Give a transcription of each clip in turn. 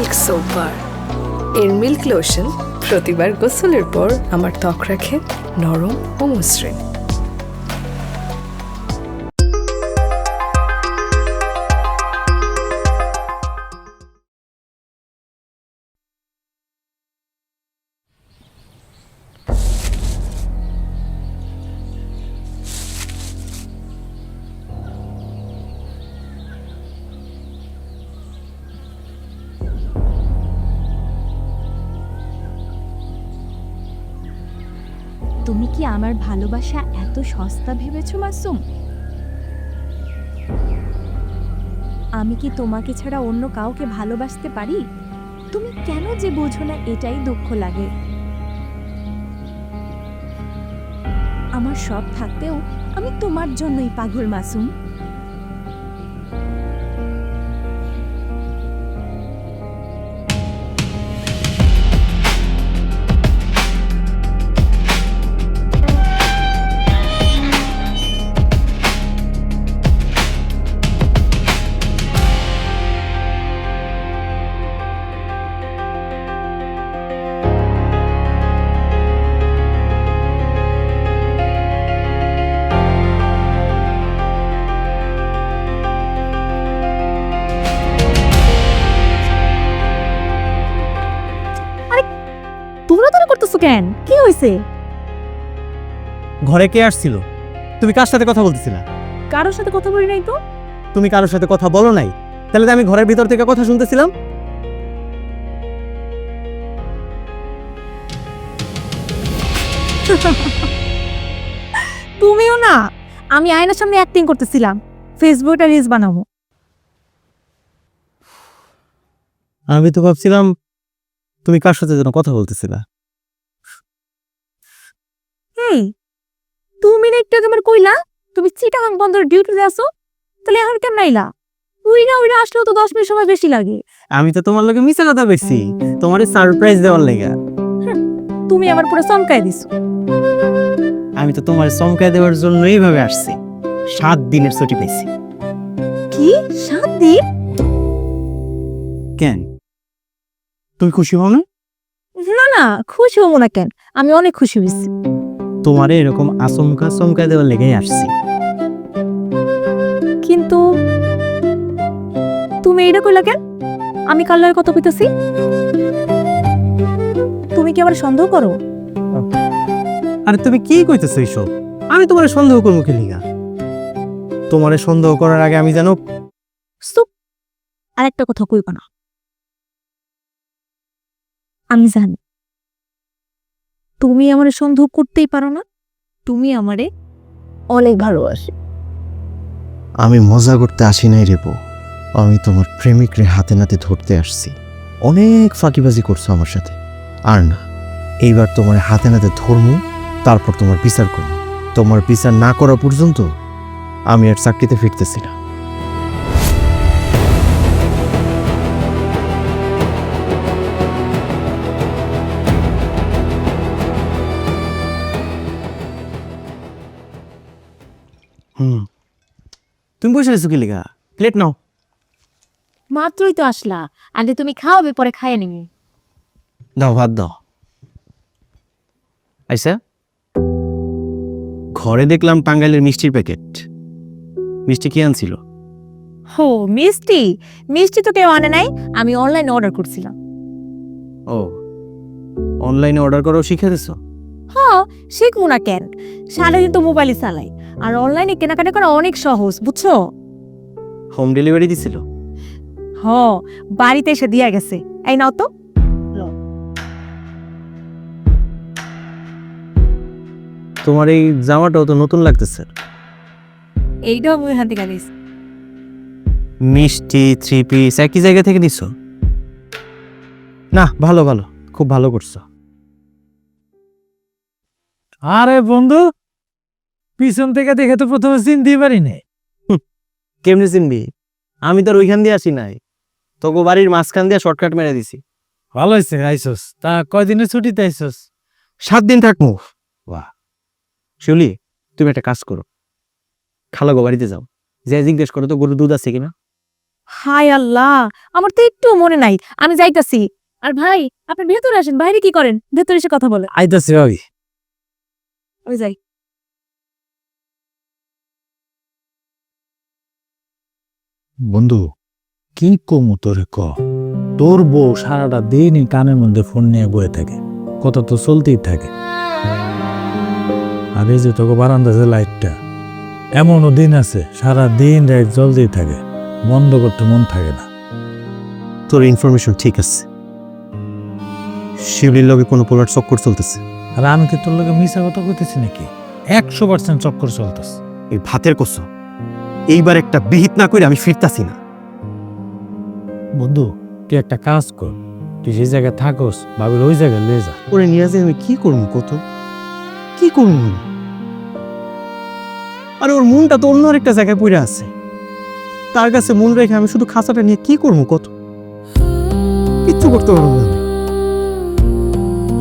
Milk soap bar. এর milk lotion প্রতিবার গোসলের পর আমার ত্বক রাখে নরম ও মসৃণ। তুমি কি আমার ভালোবাসা এত সস্তা ভেবেছো মাসুম? আমি কি তোমাকে ছাড়া অন্য কাউকে ভালোবাসতে পারি? তুমি কেন যে বোঝো না, এটাই দুঃখ লাগে। আমার সব থাকতেও আমি তোমার জন্যই পাগল মাসুম। দৌড়াদৌড়ি করতেছো কেন? কি হয়েছে? ঘরে কে আসছিল? তুমি কার সাথে কথা বলতেছিলা? কারোর সাথে কথা বলি নাই তো। তুমি কারোর সাথে কথা বলো নাই, তাহলে তো আমি ঘরের ভিতর থেকে কথা শুনতেছিলাম। তুমিও না, আমি আয়নার সামনে অ্যাক্টিং করতেছিলাম, ফেসবুকে রিলস বানাবো। আমি তো ভাবছিলাম তুমি কার সাথে যেন কথা বলতেছিলা। এই, তুমি না একটু তোমার কইলা তুমি চিটাগাং বন্দরে ডিউটিতে আসো, তাহলে এখন কেন নাইলা? উইরা আসলেও তো 10 মিনিট সময় বেশি লাগে। আমি তো তোমার লগে মিছা কথা বলছি, তোমারে সারপ্রাইজ দেওয়ার লেগা। তুমি আমার পুরো চমকায় দিছো। আমি তো তোমার চমকায় দেওয়ার জন্য এইভাবে আসছি। 7 দিনের ছুটি পাইছি। কি 7 দিন? কেন, তুমি খুশি হও না? না না, খুশি হবো না কেন, আমি অনেক খুশি হয়েছি। তোমারে এরকম আচমকা চমকায় দেওয়ার লেগেই আসছি। কিন্তু তুমি এইটা কইলা কেন? আমি কাল লগে কথা কইতাছি। তুমি কি আমার সন্দেহ করো? আরে তুমি কি কইতেছো এইসব? আমি তোমারে সন্দেহ করবো কি লিগা? তোমারে সন্দেহ করার আগে আমি জানো। চুপ, আরেকটা কথা কইবা না। আমি জানি তুমি আমারে সন্দেহ করতেই পারো না, তুমি আমারে অনেক ভালোবাসো। আমি মজা করতে আসি নাই রেপো, আমি তোমার প্রেমিকরে হাতে নাতে ধরতে আসছি। অনেক ফাঁকিবাজি করছো আমার সাথে, আর না, এইবার তোমার হাতে নাতে ধরমু, তারপর তোমার বিচার করবো। তোমার বিচার না করা পর্যন্ত আমি আর চাকরিতে ফিরতেছি না। তুমি বসে আছো কি লিগা? প্লেট নাও। মাত্রই তো আসলা, আগে তুমি খাওয়াবে, পরে খাইয়ে নিবি। দাও, ভাত দাও। আইসা, ঘরে দেখলাম টাঙ্গাইলের মিষ্টির প্যাকেট। মিষ্টি কি আনছিল? হো, মিষ্টি? মিষ্টি তো কেউ আনে নাই, আমি অনলাইনে অর্ডার করছিলাম। ও, অনলাইনে অর্ডার করাও শিখে দিছো? হ্যাঁ, শিখবো না কেন, সারাদিন তো মোবাইলই চালাই, আর অনলাইনে কেনাকাটা করা অনেক সহজ, বুঝছো? হোম ডেলিভারি দিছিল? হ, বাড়িতে এসে দিয়া গেছে। এই নাও তো। তোমার এই জামাটাও তো নতুন লাগতেছে। এইটাও আমি এখান থেকে আনিস। মিষ্টি 3 পিস একই জায়গা থেকে নিছো? না, ভালো ভালো, খুব ভালো করছো। আরে বন্ধু, পিছন থেকে দেখে তো প্রথমে চিনতেই পারি নাই। কেমনে চিনবি? আমি তো আর ওইখান দিয়ে আসি নাই, তোকে বাড়ির মাঝখান দিয়ে শর্টকাট মেরে দিছি। ভালো হয়েছে আইসস। তা কয়দিনের ছুটিতে আইসস? 7 দিন থাকবো। বাহ, শিউলি, তুমি একটা কাজ করো, খালাগো বাড়িতে যাও, যে জিজ্ঞেস করো তো গরুর দুধ আছে কিনা। হায় আল্লাহ, আমার তো একটু মনে নাই, আমি যাইতাছি। আর ভাই, আপনি ভেতরে আসেন, বাইরে কি করেন? ভেতরে এসে কথা বলে। আইতাছি ভাবি। আমি যাই। বন্ধু, কি কমু তোরে ক? তোর বউ সারাটা দিনই কানের মধ্যে ফোন নিয়ে বয়ে থাকে, কথা তো চলতেই থাকে। আর এই যে তোকে বারান্দা যে লাইটটা, এমনও দিন আছে সারা দিন লাইট জ্বলতেই থাকে, বন্ধ করতে মন থাকে না। তোর ইনফরমেশন ঠিক আছে, শিউলির লগে কোনো পোলার চক্কর চলতেছে। আর আমি কি তোর লোকে মিশা কথা কইতেছি নাকি? 100% চক্কর চলতেছে। এই ভাতের কসম, এইবার একটা বিহিত না করে আমি ফিরতাছি না। বন্ধু, তুই একটা কাজ কর, তুই যে জায়গায় থাকস ভাবির ওই জায়গায় লয়ে যা। ওরে নিয়ে যে আমি কি করবো কত, কি করবো? আরে ওর মনটা তো অন্য আরেকটা জায়গায় পড়ে আছে, তার কাছে মন রেখে আমি শুধু খাঁচাটা নিয়ে কি করবো কত? কিচ্ছু করতে পারবো না আমি।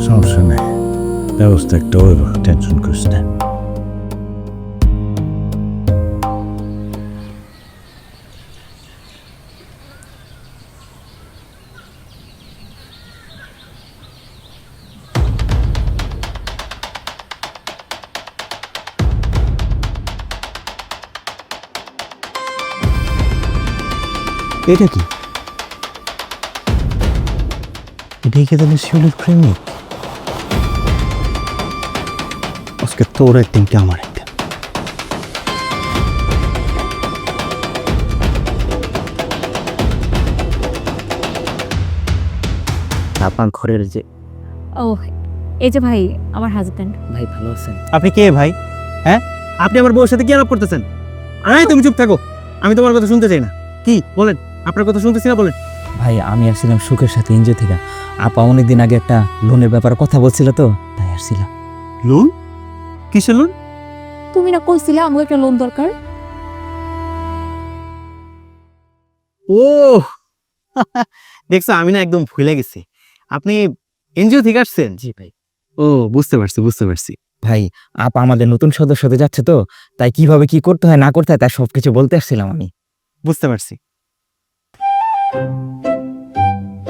সমস্যা নেই, ব্যবস্থা একটা হইব, টেনশন করিস না। এটা কি? এটাই কি তাহলে শিউলির প্রেমিক? আজকে তোর একদিন কি আমার একদিন। আপনার ঘরের যে ও, এই যে ভাই, আমার হাজবেন্ড। ভাই ভালো আছেন? আপনি কে ভাই? হ্যাঁ, আপনি আমার বউর সাথে কি আলাপ করতেছেন? আয় তুমি চুপ থাকো, আমি তোমার কথা শুনতে চাই না। কি বলেন? আপনার কথা শুনতেছি না, বলেন। ভাই আমি আসছিলাম সুখের সাথে এনজিও থেকে। আপা অনেকদিন আগে একটা লোনের ব্যাপারে কথা বলছিল তো, তাই আসছিলাম। লোন? কিসের লোন? তুমি না কইছিলে আমার একটা লোন দরকার? ও দেখছো, আমি না একদম ভুলে গেছি। আপনি এনজিও থেকে আসছেন? জি ভাই। ও বুঝতে পারছি, বুঝতে পারছি। ভাই আপা আমাদের নতুন সদস্য হতে যাচ্ছে তো, তাই কিভাবে কি করতে হয় না করতে হয় তার সবকিছু বলতে আসছিলাম আমি। বুঝতে পারছি।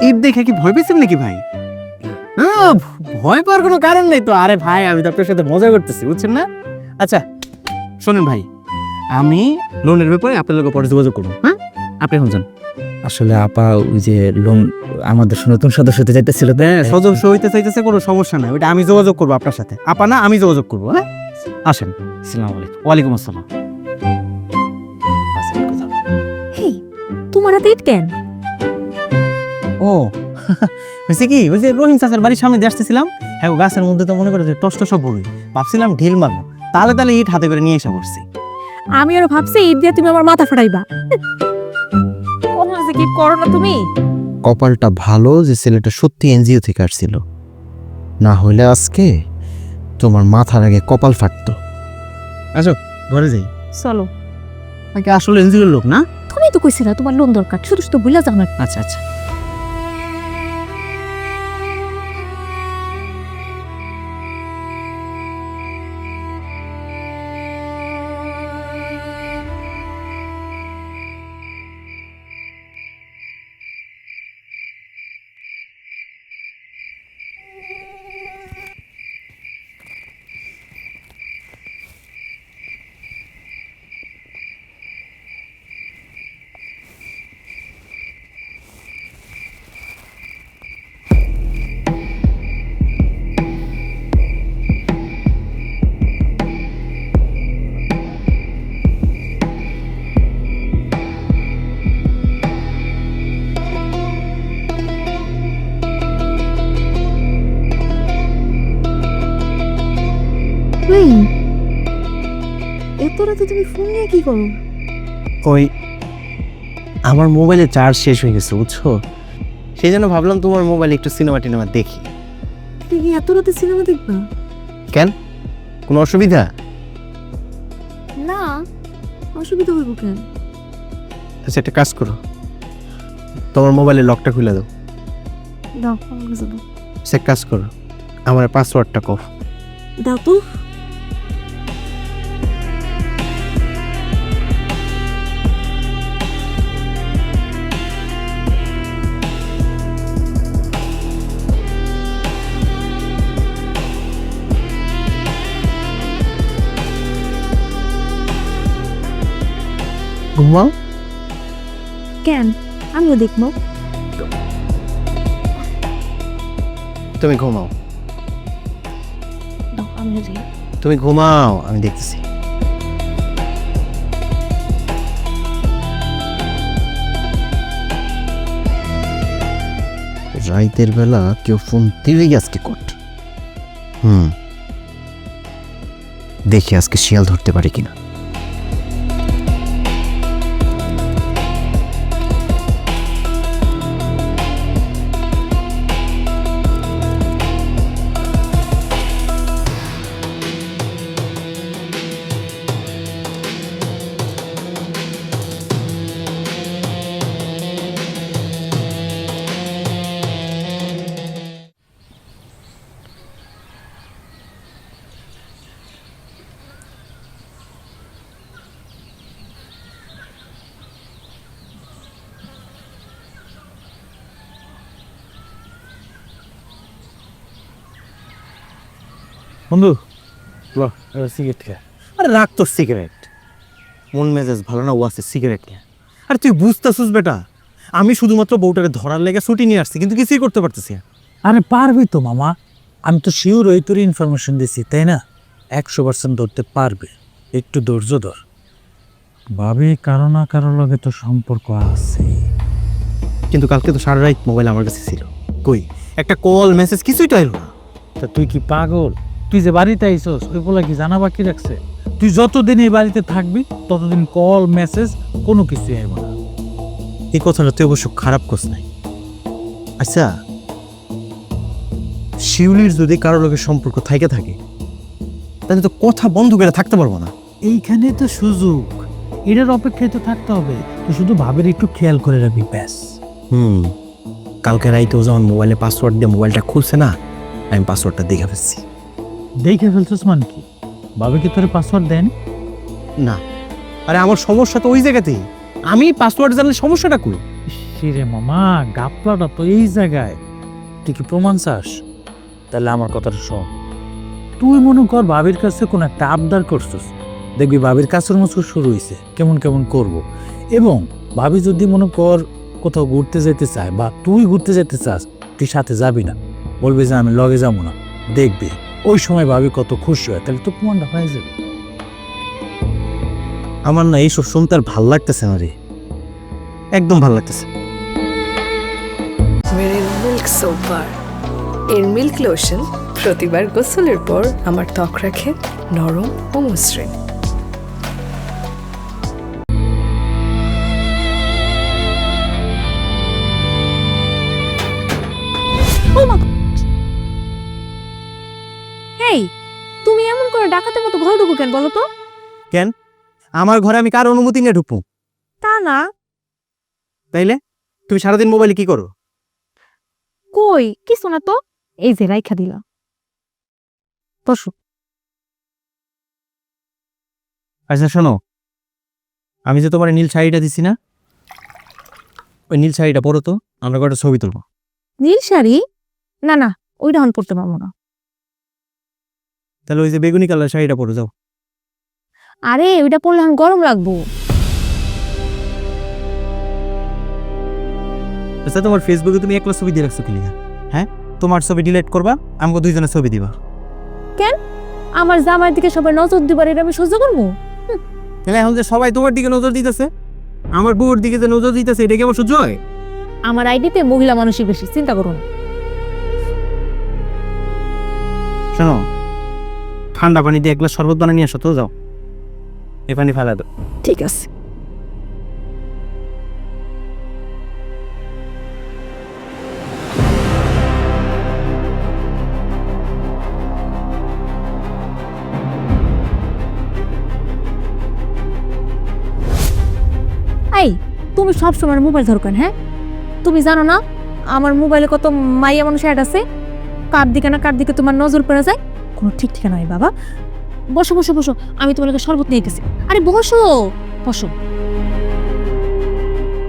ঈদ দেখে কি ভয় পেয়েছেন নাকি ভাই? না, ভয় পাওয়ার কোনো কারণ নেই তো। আরে ভাই, আমি তো আপনার সাথে মজা করতেছি, বুঝছেন না? আচ্ছা শোনেন ভাই, আমি লোনের ব্যাপারে আপনার লোক পরে যোগাযোগ করবো। হ্যাঁ, আপনি এখন যান। আসলে আপা ওই যে লোন আমাদের নতুন সদস্য হতে যাইতেছিল তো। হ্যাঁ, সদস্য হইতে চাইতেছে, কোনো সমস্যা নাই, ওইটা আমি যোগাযোগ করবো আপনার সাথে। আপা না, আমি যোগাযোগ করবো। হ্যাঁ, আসেন। আসসালামু আলাইকুম। ওয়ালাইকুম আসসালাম। হেই, তোমার হাতে ইট কেন? ও হয়েছে কি, ওই যে রহিম চাচার বাড়ির সামনে দিয়ে আসতেছিলাম, হ্যাঁ ও গাছের মধ্যে তো মনে করে যে টস সব বড়ই, ভাবছিলাম ঢিল মারবো, তাহলে তাহলে ইট হাতে করে নিয়ে এসে পড়ছি। আমি আরো ভাবছি ইট দিয়ে তুমি আমার মাথা ফাটাইবা। কোন যে কি করো না তুমি? কপালটা ভালো যে ছেলেটা সত্যি এনজিও থেকে আসছিল, না হইলে আজকে তোমার মাথার আগে কপাল ফাটতো। আসো ঘরে যাই। চলো। নাকি আসলে এনজিওর লোক না? তুমি তো কইছিলা তোমার লোন দরকার, শুধু শুধু ভুলে যাও না। আচ্ছা আচ্ছা। এত রাতে তুমি ফোন নিয়ে কি করো? ওই আমার মোবাইলে চার্জ শেষ হয়ে গেছে, বুঝছো, সেই জন্য ভাবলাম তোমার মোবাইলে একটু সিনেমা টিনেমা দেখি। তুমি এত রাতে সিনেমা দেখবা? কেন, কোনো অসুবিধা? না, অসুবিধা হইব কেন? আচ্ছা একটা কাজ করো, তোমার মোবাইলে লকটা খুলে দাও। দাও, আমার কাছে দাও। সে কাজ করো, আমার পাসওয়ার্ডটা কও। দাও তো। ঘুমাও। কেন? আমিও দেখবো। তুমি ঘুমাও, দাও, আমিও যাই। তুমি ঘুমাও, আমি দেখতেছি। রাইতের বেলা কেউ ফোন দিলেই আজকে কট। দেখি আজকে শিয়াল ধরতে পারি কিনা। বন্ধু সিগারেট খেয়ে। আরে রাখ তোর সিগারেট, মন মেজাজ ভালো না, ও আছে সিগারেট নিয়ে। আরে তুই বুঝতেছিস বেটা, আমি শুধুমাত্র বউটাকে ধরার লেগে ছুটি নিয়ে আসছি, কিন্তু কিছুই করতে পারতেছি না। আরে পারবি তো মামা, আমি তো শিওর ওই তোর ইনফরমেশন দিছি, তাই না? 100% ধরতে পারবে, একটু ধৈর্য ধর। ভাবি কারো না কারো লগে তো সম্পর্ক আছে। কিন্তু কালকে তো সারা রাত মোবাইল আমার কাছে ছিল, কই একটা কল মেসেজ কিছুই তো এলো না। তা তুই কি পাগল? তুই যে বাড়িতে আইসস ওইগুলা কি জানা বাকি রাখছে? তুই যতদিন এই বাড়িতে থাকবি ততদিন কল মেসেজ কোনো কিছু আইব না। এই কথাটা তুই অবশ্য খারাপ করছ নাই। আচ্ছা, শিউলির যদি কারো লোকের সম্পর্ক থাকে তাহলে তো কথা বন্ধ করে থাকতে পারবো না। এইখানে তো সুযোগ, এটার অপেক্ষায় তো থাকতে হবে। তুই শুধু ভাবের একটু খেয়াল করে রাখবি ব্যাস। কালকে রাইতেও যখন মোবাইলে পাসওয়ার্ড দিয়ে মোবাইলটা খুলছে না, আমি পাসওয়ার্ডটা দেখে ফেলছি। দেখে ফেলছিস মানে কি? ভাবে কি তোর পাসওয়ার্ড দেন? না, আরে আমার সমস্যা তো ওই জায়গাতেই, আমি পাসওয়ার্ড জানলে সমস্যাটা কই? শিরে মামা, গাপলাটা তো এই জায়গায়। তুই কি প্রমাণ চাস? তাহলে আমার কথাটা শোন। তুই মনে কর ভাবির কাছে কোন একটা আবদার করছিস, দেখবি ভাবির কাছের মতো শুরু হয়েছে কেমন কেমন করব। এবং ভাবি যদি মনে কর কোথাও ঘুরতে যেতে চায় বা তুই ঘুরতে যেতে চাস, তুই সাথে যাবি না, বলবি যে আমি লগে যাবো না, দেখবি ওই সময় ভাবি কত খুশি হয়, তাহলে তো প্রমাণটা হয়ে যাবে। আমার না এইসব শুনতে আর ভাল লাগতেছে না রে, একদম ভাল লাগতেছে। মেরিল মিল্ক সোপ বার, এর মিল্ক লোশন প্রতিবার গোসলের পর আমার ত্বক রাখে নরম ও মসৃণ। এই, তুমি এমন করে ডাকাতের মতো ঘরে ঢুকো কেন বলো তো? কেন আমার ঘরে আমি কার অনুমতি নিয়ে ঢুকবো? তা না। তাইলে তুমি সারাদিন মোবাইলে কি করো? কই কিছু না তো, এই যে রাইখা দিলা। বসো। আচ্ছা শোনো, আমি যে তোমার নীল শাড়িটা দিছি না, ওই নীল শাড়িটা পরো তো, আমরা কটা ছবি তুলবো। নীল শাড়ি? না না, ওইটা হন পড়তে পারবো না। তাহলে ওই যে বেগুনি কালার শাড়িটা পরো যাও। আরে ওইটা পরলে এখন গরম লাগবো। আচ্ছা, তোমার ফেসবুকে তুমি একলা ছবি দিয়ে রাখছো কি লিগা? হ্যাঁ, তোমার ছবি ডিলিট করবা, আমাকে দুইজনের ছবি দিবা। কেন? আমার জামার দিকে সবাই নজর দিবার এটা আমি সহ্য করবো? তাহলে এখন যে সবাই তোমার দিকে নজর দিতেছে, আমার বউর দিকে যে নজর দিতেছে, এটা কি আমার সহ্য হয়? আমার আইডিতে মহিলা মানুষই বেশি, চিন্তা করো না। শোনো, ঠান্ডা পানি দিয়ে এক গ্লাস শরবত বানিয়ে নিয়ে আসো তো, যাও এ পানি ফেলা দাও। ঠিক আছে। এই, তুমি সবসময় মোবাইল ধরো কেন? হ্যাঁ, তুমি জানো না আমার মোবাইলে কত মাইয়া মানুষ অ্যাড আছে? কার দিকে না কার দিকে তোমার নজর পড়ে যায়, কোনো ঠিক ঠিকানা নাই বাবা। বসো বসো বসো, আমি তোমার কাছে শরবত নিয়ে গেছি। আরে বসো বসো।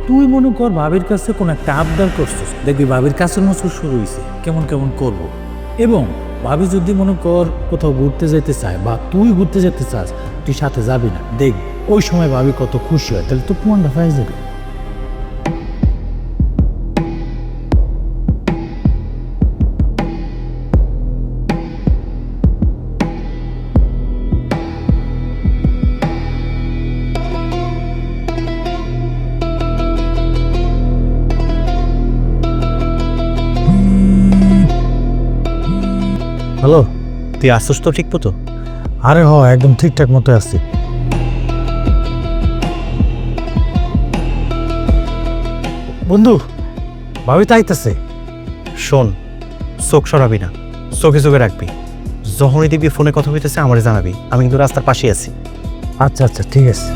তুই মনে কর ভাবির কাছে কোন একটা আবদার করছিস, দেখবি ভাবির কাছের মতো শুরু হয়েছে কেমন কেমন করব। এবং ভাবি যদি মনে কর কোথাও ঘুরতে যেতে চায় বা তুই ঘুরতে যেতে চাস, তুই সাথে যাবি না, দেখবি ওই সময় ভাবি কত খুশি হয়, তাহলে তো প্রমাণটা পাওয়া যাবে। হ্যালো, তুই আসছিস তো ঠিক মতো? আরে একদম ঠিকঠাক মতো আছে। বন্ধু, ভাবি তো আইতাছে। শোন, চোখ সরাবি না, চোখে চোখে রাখবি। যখনই দেখবি ফোনে কথা হইতেছে আমারে জানাবি, আমি কিন্তু রাস্তার পাশে আছি। আচ্ছা আচ্ছা ঠিক আছে।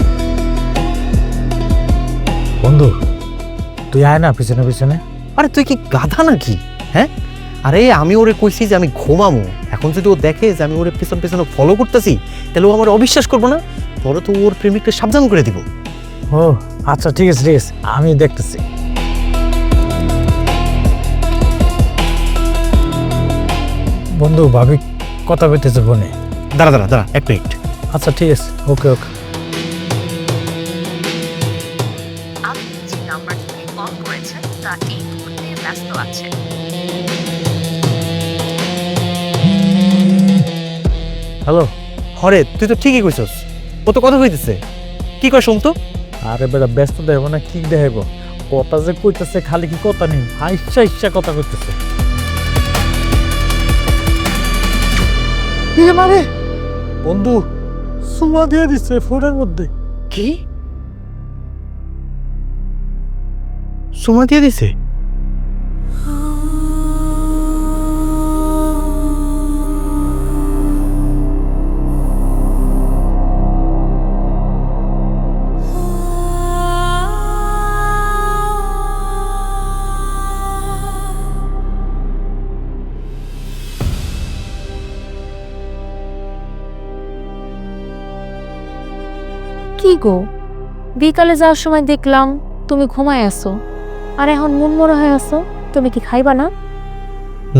বন্ধু তুই আয় না পিছনে পিছনে। আরে তুই কি গাধা নাকি? হ্যাঁ, আরে আমি ওরে কইছি যে আমি ঘুমামো। এখন যদি ও দেখে যে আমি ওরে পিছন পিছনে ফলো করতেছি, তাহলে ও আমার অবিশ্বাস করবো না। পরে তো ওর প্রেমিককে সাবধান করে দিব। ও আচ্ছা ঠিক আছে ঠিক আছে, আমি দেখতেছি। বন্ধু ভাবি কথা বলতেছে ফোনে। দাঁড়া দাঁড়া দাঁড়া, এক মিনিট। আচ্ছা ঠিক আছে, ওকে ওকে। আপনি যে নাম্বার থেকে কল করেছেন তা এই মুহূর্তে ব্যস্ত আছে। হ্যালো, হরে তুই তো ঠিকই কইছস, ও তো কথা হইতেছে। কি কয় শুন তো? আরে বেটা ব্যস্ত দেখাবো না, কি দেখাবো? কথা যে কইতেছে খালি কি কথা নেই, ইচ্ছা ইচ্ছা কথা কইতেছে। মানে বন্ধু সুমা দিয়ে দিচ্ছে ফোনের মধ্যে। কি সুমা দিয়ে দিছে? কি গো, বিকালে যাওয়ার সময় দেখলাম তুমি ঘুমায় আছো, আর এখন মন মরা হয়ে আছো। তুমি কি খাইবা না?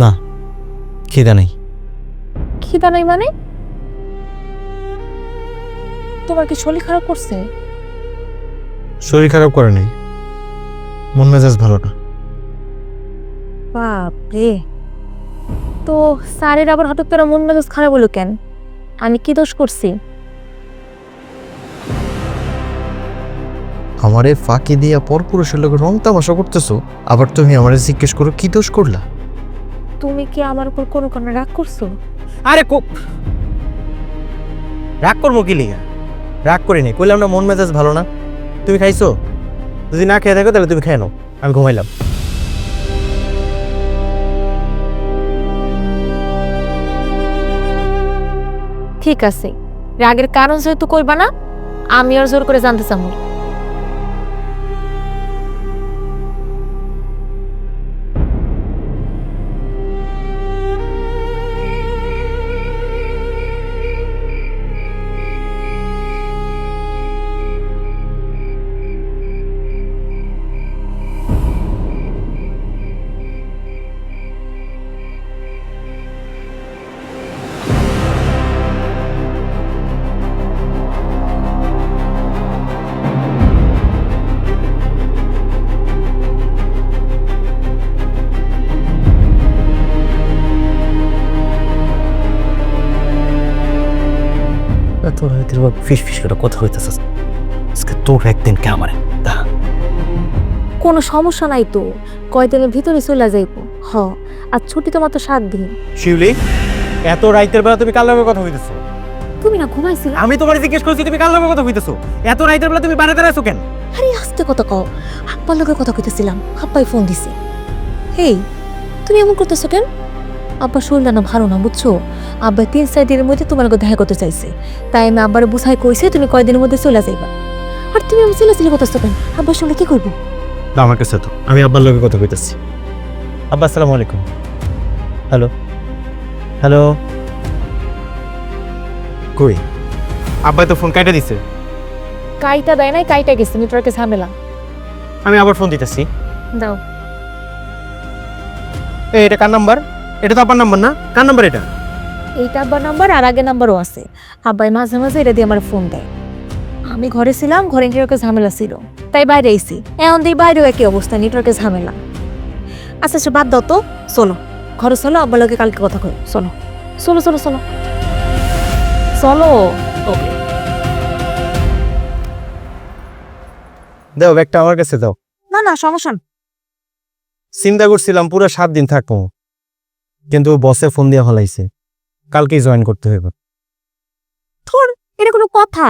না, খিদা নেই। খিদা নাই মানে? তোমার কি শরীর খারাপ করছে? শরীর খারাপ করে নাই, মন মেজাজ ভালো না। বাপরে, তো স্যারের আবার হঠাৎ করে মন মেজাজ খারাপ হলো কেন? আমি কি দোষ করছি? আমারে ফাঁকি দিয়া পরপুরুষের লোক রং তামাশা করতেছো, আবার তুমি আমারে জিজ্ঞেস করো কি দোষ করলা? তুমি কি আমার উপর কোনো কোনো রাগ করছো? আরে রাগ করবো কি লিগা? রাগ করি নি, কইলাম না মন মেজাজ ভালো না। তুমি খাইছো? যদি না খেয়ে থাকো তাহলে তুমি খেয়ে নাও, আমি ঘুমাইলাম। ঠিক আছে, রাগের কারণ যেহেতু কইবা না, আমি আর জোর করে জানতে চাবো। তোর হয়তো ফিস ফিস করে কথা হইতেছে, আজকে তোর একদিন কে আমার কোনো সমস্যা নাই তো, কয়দিনের ভিতরে চলে যাইব। আর ছুটি তো মাত্র 7 দিন। শিউলি, এত রাইতের বেলা তুমি কার লগে কথা হইতেছো? তুমি না ঘুমাইছিলে? আমি তোমার জিজ্ঞেস করছি তুমি কার লগে কথা হইতেছো? এত রাইতের বেলা তুমি বাড়িতে আছো কেন? আরে আস্তে কথা কও, আব্বার লগে কথা কইতেছিলাম, আব্বাই ফোন দিছে। হেই, তুমি এমন করতেছো কেন? আব্বার শরীরটা না ভালো না, বুঝছো? আব্বা 3-4 দিনের মধ্যে তোমার লগে দেখা করতে চাইছে, তাই আমি আব্বার বুঝাই কইছে তুমি কয়দিনের মধ্যে চলে যাইবা। আর তুমি আমি চিল্লাচিল্লি করতেছো কেন? আব্বার শুনলে কি করবো? আমার কাছে তো আমি আব্বার লগে কথা কইতাছি। আব্বা আসসালামু আলাইকুম। হ্যালো হ্যালো, কই? আব্বা তো ফোন কাইটা দিছে। কাইটা দেয় নাই, কাইটা গেছে, নেটওয়ার্কে ঝামেলা। আমি আবার ফোন দিতেছি। দাও। এটা কার নাম্বার? এটা তো আব্বার নাম্বার না? কার নাম্বার এটা? এইটা আব্বার নাম্বার, আর আগে নাম্বারও আছে। আব্বাই মাঝে মাঝে এটা দিয়ে আমার ফোন দেয়। আমি ঘরে ছিলাম, ঘরে নেটওয়ার্কের ঝামেলা ছিল, তাই বাইরে আইছি। এখন দিই বাইরেও একই অবস্থা, নেটওয়ার্কের ঝামেলা। আচ্ছা আচ্ছা, বাদ দাও তো, চলো ঘরে চলো, আব্বার লগে কালকে কথা কই। চলো চলো চলো চলো চলো। ওকে, দাও ব্যাগটা আমার কাছে দাও। না না সমস্যা না। চিন্তা করছিলাম পুরো 7 দিন থাকবো, কিন্তু বসে ফোন দিয়ে ফেলাইছে, কালকেই জয়েন করতে হইব। তোর এটা কোনো কথা?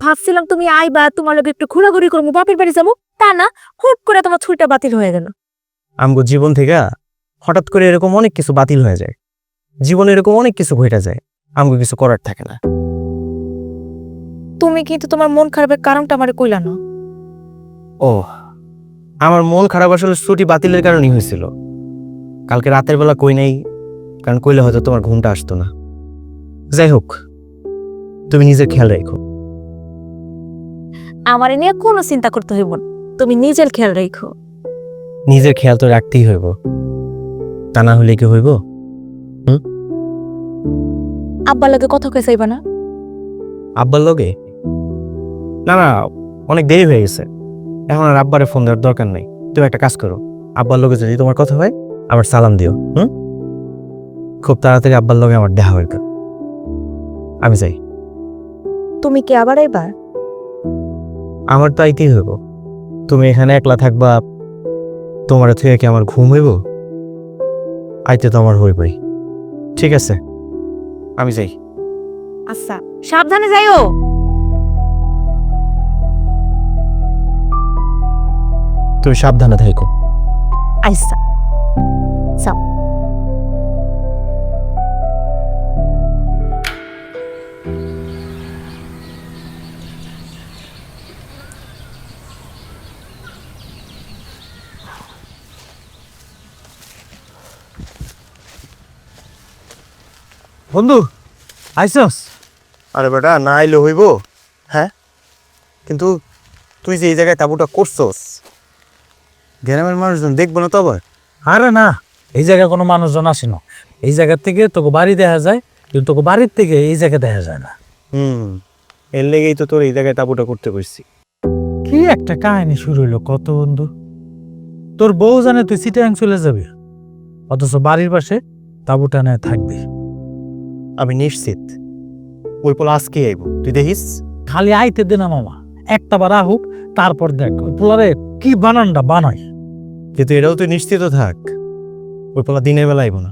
ভাবছিলাম তুমি আইবা, তোমার লগে একটু ঘোরাঘুরি করবো, বাপের বাড়ি যাবো, তা না, হুট করে তোমার ছুটিটা বাতিল হয়ে গেল। আমগো জীবন থেকে হঠাৎ করে এরকম অনেক কিছু বাতিল হয়ে যায়, জীবনে এরকম অনেক কিছু ঘটে যায়, আমগো কিছু করার থাকে না। তুমি কিন্তু তোমার মন খারাপের কারণটা আমারে কইলা না। ও, আমার মন খারাপ আসলে ছুটি বাতিলের কারণেই হয়েছিল। কালকে রাতের বেলা কই নাই, কারণ কইলে হয়তো তোমার ঘুমটা আসতো না। যাই হোক, তুমি নিজের খেয়াল রাখো। আমারে নিয়ে কোনো চিন্তা করতে হইব না, তুমি নিজের খেয়াল রাখো। নিজের খেয়াল তো রাখতেই হইব, তা না হলে কি হইব? আব্বার লগে কথা কয়ে চাইবা না? আব্বার লগে? না না, অনেক দেরি হয়ে গেছে, এখন আর আব্বারে ফোন দেওয়ার দরকার নাই। তুমি একটা কাজ করো, আব্বার লগে যদি তোমার কথা হয় আমার সালাম দিও। খুব তাড়াতাড়ি আব্বার লগে আমার দেখা হইবে। আমি যাই। তুমি কি আবার এবার? আমার তো আইতেই হইব, তুমি এখানে একলা থাকবা, তোমার থেকে কি আমার ঘুম হইব? আইতে তো আমার হইবই। ঠিক আছে, আমি যাই। আচ্ছা, সাবধানে যাইও। তুমি সাবধানে থাকো। আচ্ছা যাও। বন্ধু আইসস? আরে বেটা, না আইলে হইব? হ্যাঁ, কিন্তু তুই যে এই জায়গায় তাঁবুটা করছস, গ্রামের মানুষজন দেখবো না তো আবার? আরে না, এই জায়গায় কোনো মানুষজন আসে না। এই জায়গার থেকে তোকে বাড়ি দেখা যায়, কিন্তু তোকে বাড়ির থেকে এই জায়গা দেখা যায় না। এর লেগেই তো তোর এই জায়গায় তাঁবুটা করতে বসছি। কি একটা কাহিনী শুরু হইলো কত বন্ধু। তোর বউ জানে তুই চিটাগাং চলে যাবি, অথচ বাড়ির পাশে তাঁবুটা নেয় থাকবি। আমি নিশ্চিত ওই পোলা আজকে আইব, তুই দেখিস। খালি আইতে দে না মামা, একটা বার আহুক, তারপর দেখ ওই পোলারে কি বানানটা বানাই। কিন্তু এটাও তুই নিশ্চিত থাক, ওই পোলা দিনের বেলা আইব না,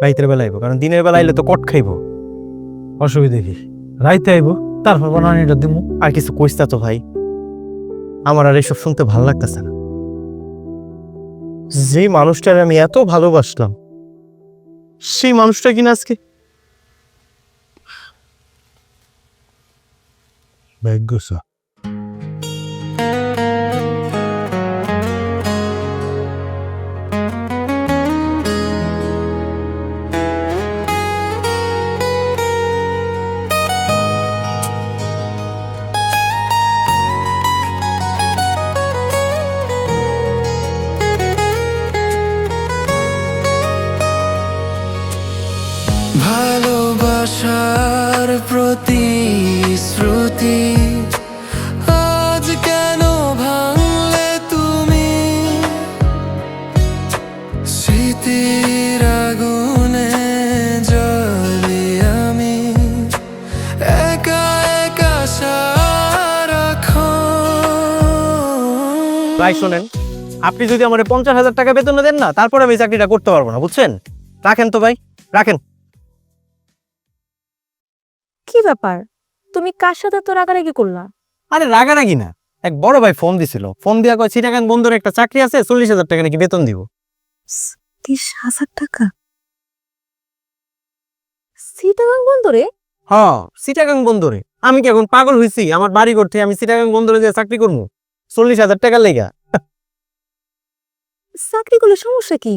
রাইতের বেলা আইব, কারণ দিনের বেলা আইলে তো কট খাইব। অসুবিধে কি, রাইতে আইব, তারপর বানানিটা দিমু। আর কিছু কইস না তো ভাই, আমার আর এসব শুনতে ভালো লাগতেছে না। যে মানুষটার আমি এত ভালোবাসলাম, সেই মানুষটা কিনা আজকে ভাগ্যসা। ভালোবাসার প্রতিশ্রুতি আজ কেন ভাঙলে তুমি? স্মৃতির আগুনে জ্বলি আমি, একা একা সারাক্ষণ। ভাই শোনেন, আপনি যদি আমার 50,000 টাকা বেতন দেন না, তারপর আমি চাকরিটা করতে পারবো না, বুঝছেন? রাখেন তো ভাই, রাখেন। কি ব্যাপার, তুমি কার সাথে তো রাগারাগি করলা? আরে রাগারাগি না, এক বড় ভাই ফোন দিছিল, ফোন দিয়া কয় চিটাগাং বন্দরে একটা চাকরি আছে, 40,000 টাকা নাকি বেতন দিব। 30,000 টাকা? চিটাগাং বন্দরে? হ্যাঁ, চিটাগাং বন্দরে। আমি কি এখন পাগল হইছি আমার বাড়ি করতে আমি চিটাগাং বন্দরে যে চাকরি করবো 40,000 টাকার লেগা? চাকরি করলে সমস্যা কি?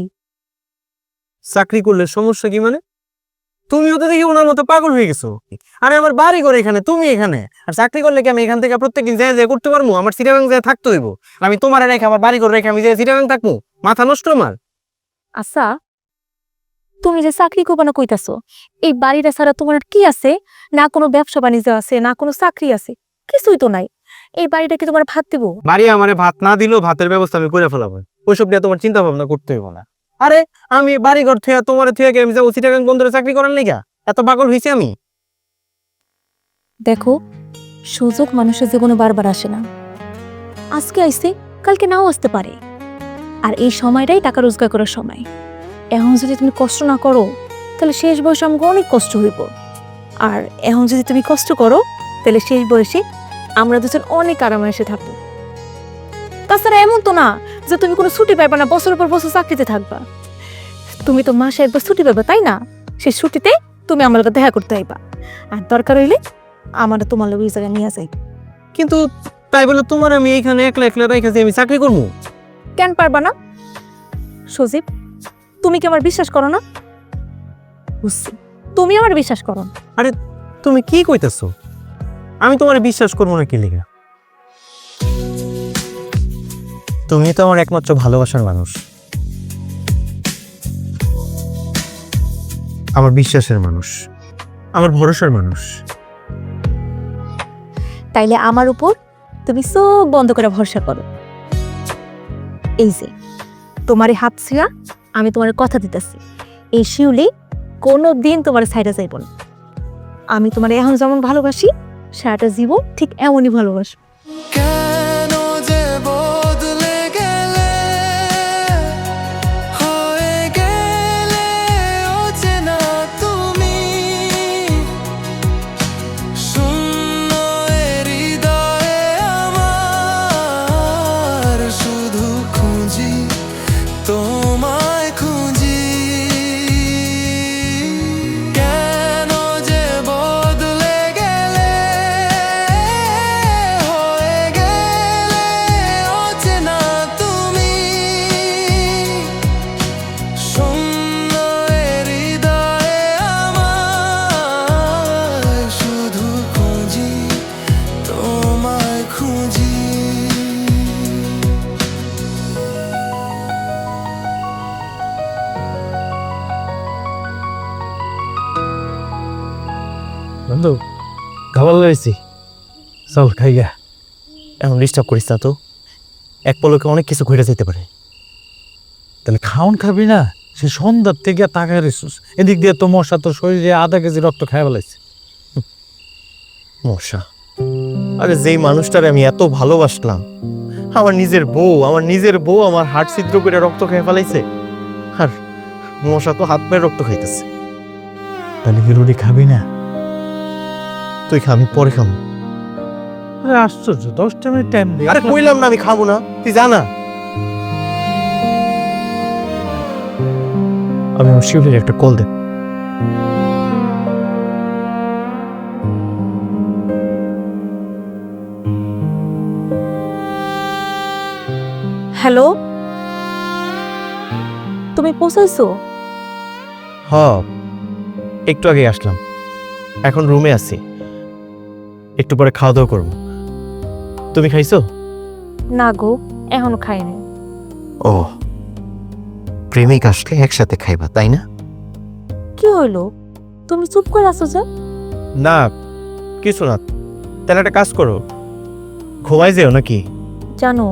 চাকরি করলে সমস্যা কি মানে? তুমিও তো দেখি ওনার মতো পাগল হয়ে গেছো। আরে আমার বাড়ি করে এখানে, তুমি এখানে, আর চাকরি করলে কি আমি এখান থেকে প্রত্যেকদিন যায় যায় করতে পারবো? আমার চিটাগাং যায় থাকতে হইব। আমি তোমার রেখে আমার বাড়ি করে রেখে আমি যে চিটাগাং থাকবো, মাথা নষ্ট আমার। আচ্ছা, তুমি যে চাকরি করবা না কইতাছো, এই বাড়িটা ছাড়া তোমার আর কি আছে? না কোনো ব্যবসা বাণিজ্য আছে, না কোনো চাকরি আছে, কিছুই তো নাই। এই বাড়িটা কি তোমার ভাত দিব? বাড়ি আমারে ভাত না দিলেও ভাতের ব্যবস্থা আমি করে ফেলাবো, ওইসব নিয়ে তোমার চিন্তা ভাবনা করতে হইব না। আরে আমি বাড়ি ঘর থেকে তোমার থেকে আমি যাবো চিটাগাং বন্দরে চাকরি করার লেগা? এত পাগল হয়েছি আমি? দেখো, সুযোগ মানুষের জীবনে বারবার আসে না। আজকে আইসে, কালকে নাও আসতে পারে। আর এই সময়টাই টাকা রোজগার করার সময়। এখন যদি তুমি কষ্ট না করো, তাহলে শেষ বয়সে আমাকে অনেক কষ্ট হইব। আর এখন যদি তুমি কষ্ট করো, তাহলে শেষ বয়সে আমরা দুজন অনেক আরামে এসে থাকবো। তাছাড়া এমন তো না যে তুমি কোনো ছুটি পাইবা না, বছরের পর বছর চাকরিতে থাকবা। তুমি তো মাসে একবার ছুটি পাবা, তাই না? সেই ছুটিতে তুমি আমার লোক দেখা করতে আইবা। আর দরকার হইলে আমার তোমার লোক এই জায়গায় নিয়ে যাই। কিন্তু তাই বলে তোমার আমি এইখানে একলা একলা রেখেছি আমি চাকরি করবো? কেন পারবা না? সজীব, তুমি কি আমার বিশ্বাস করো না? বুঝছি, তুমি আমার বিশ্বাস করো না। আরে তুমি কি কইতেছো? আমি তোমার বিশ্বাস করবো না কি লিগা? তুমি তো আমার একমাত্র ভালোবাসার মানুষ, আমার বিশ্বাসের মানুষ, আমার ভরসার মানুষ। তাইলে আমার উপর তুমি সব বন্ধ করে ভরসা করো। এই যে তোমার হাত ছিঁড়া, আমি তোমার কথা দিতেছি, এই শিউলি কোনো দিন তোমার সাইডে যাইব না। আমি তোমার এখন যেমন ভালোবাসি, সারাটা জীবন ঠিক এমনই ভালোবাসি। কেন যে বদলে গেলে, হয়ে গেলে অচেনা তুমি। শূন্য হৃদয়ে আমার, শুধু খুঁজি তোমায় খুঁজি। কেন যে বদলে গেলে, হয়ে গেলে অচেনা তুমি। শূন্য হৃদয়ে আমার, শুধু খুঁজি তোমায় খুঁজি। বন্ধু, খাবার লাইছি, চল খাই গা। এখন ডিস্টার্ব করিস না তো, এক পলকে অনেক কিছু ঘুরে যেতে পারে। তাহলে খাওন খাবি না? সে সন্ধ্যার থেকে তাকায় রেছিস, এদিক দিয়ে তো মশা তোর শরীরে আধা কেজি রক্ত খাই ফেলাইছে। মশা? আরে যেই মানুষটারে আমি এত ভালোবাসলাম, আমার নিজের বউ, আমার হাড় ছিদ্র করে রক্ত খেয়ে ফেলাইছে। আর মশা তো হাত পায়ে রক্ত খাইতেছে। তাহলে কি রুটি খাবি না? তুই খা, আমি পরে খাবো। আরে আশ্চর্য, 10টা মিনিট টাইম দে। আরে কইলাম না আমি খাবো না, তুই জানা। আমি আমার শিউলির একটা কল দে। হ্যালো, তুমি পৌঁছাইছো? হ, একটু আগে আসলাম, এখন রুমে আছি, একটু পরে খাওয়া দাওয়া করবো। তুমি খাইছো? না গো, এখনো খাইনি। ও, প্রেমিক আসলে একসাথে খাইবা, তাই না? কি হইলো, তুমি চুপ করে আছো যে? না কিছু না। তাহলে একটা কাজ করো, ঘুমাই যেও নাকি? জানো,